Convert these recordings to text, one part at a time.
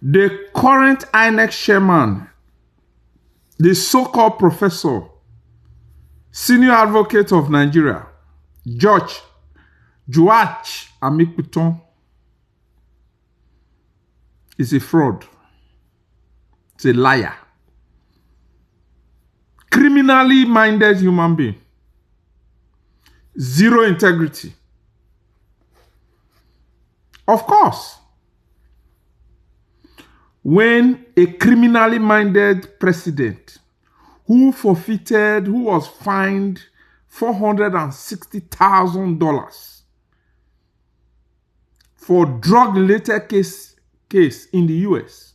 The current Inec Chairman, the so-called professor, senior advocate of Nigeria, George Amikpiton, is a fraud. It's a liar. Criminally minded human being. Zero integrity. Of course, when a criminally minded president who was fined $460,000 for drug-related case in the US,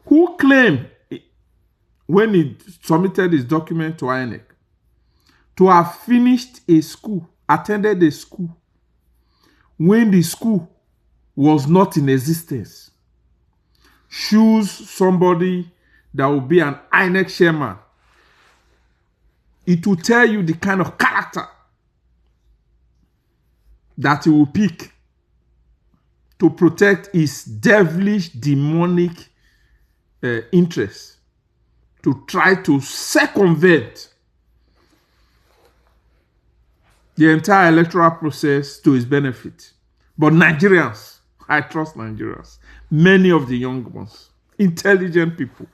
who claimed when he submitted his document to Inec to have finished a school, attended a school, when the school was not in existence, choose somebody that will be an Inec chairman. It will tell you the kind of character that he will pick to protect his devilish, demonic interests, to try to circumvent the entire electoral process to his benefit. But Nigerians, I trust Nigerians, many of the young ones, intelligent people,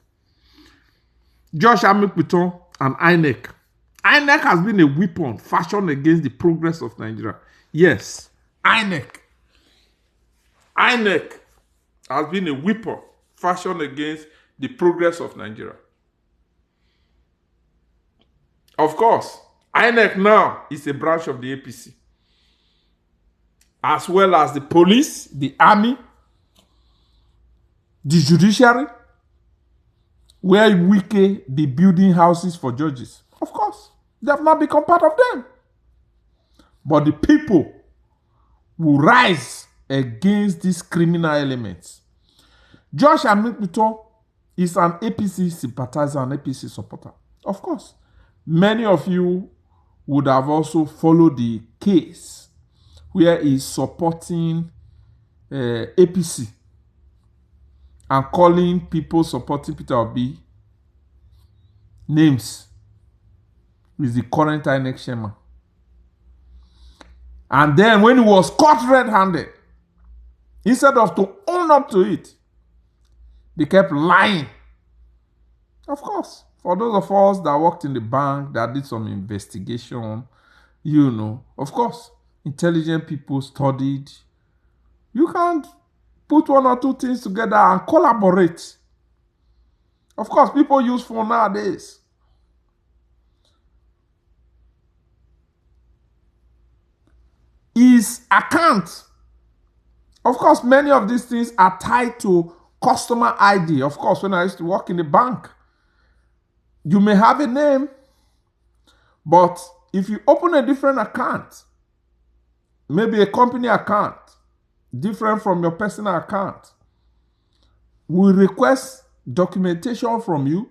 Josh Amikpiton and Inec. Inec has been a weapon fashioned against the progress of Nigeria. Yes, Inec has been a weapon fashioned against the progress of Nigeria. Of course, Inec now is a branch of the APC, as well as the police, the army, the judiciary, where Wike be building houses for judges. Of course, they have not become part of them. But the people will rise against these criminal elements. Josh Amikpiton is an APC sympathizer, an APC supporter. Of course, many of you would have also followed the case where he's supporting APC and calling people supporting Peter Obi names with the current Inec chairman. And then when he was caught red-handed, instead of to own up to it, they kept lying. Of course, for those of us that worked in the bank, that did some investigation, of course, intelligent people studied. You can't put one or two things together and collaborate. Of course, people use phone nowadays. His account, of course, many of these things are tied to customer ID. Of course, when I used to work in the bank, you may have a name, but if you open a different account, maybe a company account, different from your personal account, we request documentation from you,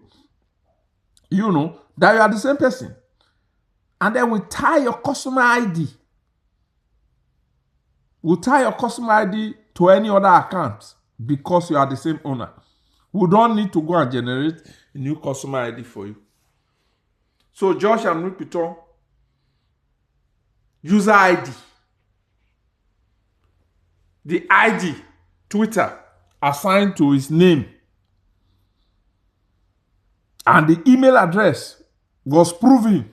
that you are the same person. And then we tie your customer ID. We'll tie your customer ID to any other account because you are the same owner. We don't need to go and generate a new customer ID for you. So Josh Amikpiton, user ID, the ID, Twitter, assigned to his name, and the email address was proven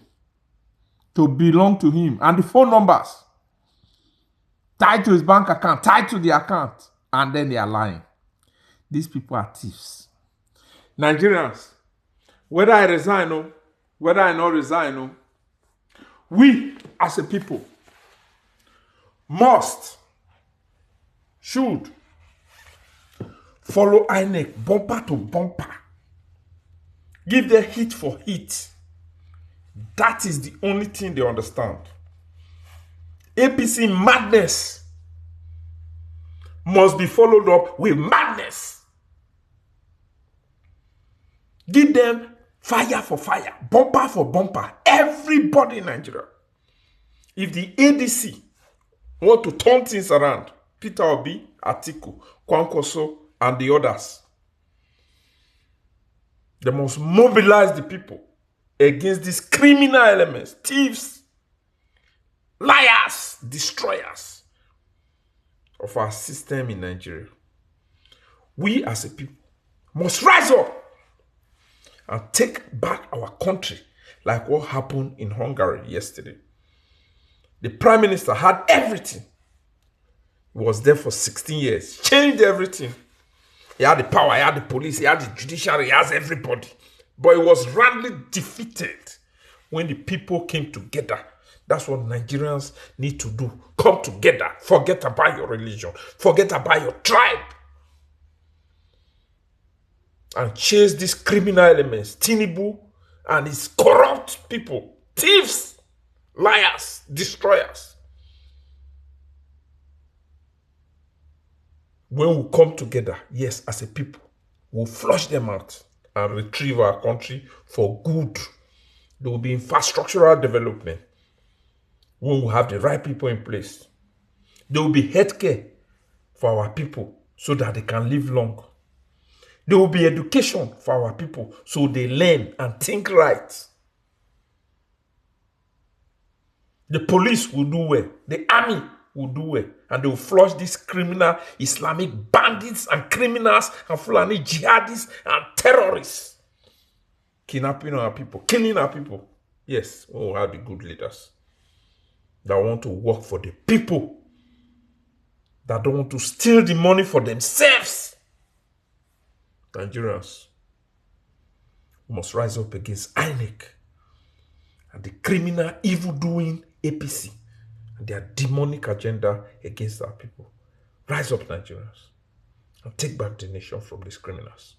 to belong to him, and the phone numbers tied to his bank account, tied to the account, and then they are lying. These people are thieves. Nigerians, whether I resign or whether I not resign, we as a people should follow Inec bumper to bumper. Give them hit for hit. That is the only thing they understand. APC madness must be followed up with madness. Give them fire for fire, bumper for bumper. Everybody in Nigeria. If the ADC want to turn things around, Peter Obi, Atiku, Kwankwaso, and the others. They must mobilize the people against these criminal elements, thieves, liars, destroyers of our system in Nigeria. We as a people must rise up and take back our country, like what happened in Hungary yesterday. The Prime Minister had everything. He was there for 16 years, changed everything. He had the power, he had the police, he had the judiciary, he has everybody. But he was roundly defeated when the people came together. That's what Nigerians need to do. Come together. Forget about your religion. Forget about your tribe. And chase these criminal elements, Tinubu and his corrupt people, thieves, liars, destroyers. When we come together, yes, as a people, we'll flush them out and retrieve our country for good. There will be infrastructural development when we have the right people in place. There will be healthcare for our people so that they can live long. There will be education for our people so they learn and think right. The police will do well. The army will do well. And they will flush these criminal Islamic bandits and criminals and Fulani jihadists and terrorists. Kidnapping our people, killing our people. Yes, we will have the good leaders that want to work for the people, that don't want to steal the money for themselves. Nigerians must rise up against Inec and the criminal, evil-doing APC and their demonic agenda against our people. Rise up, Nigerians, and take back the nation from these criminals.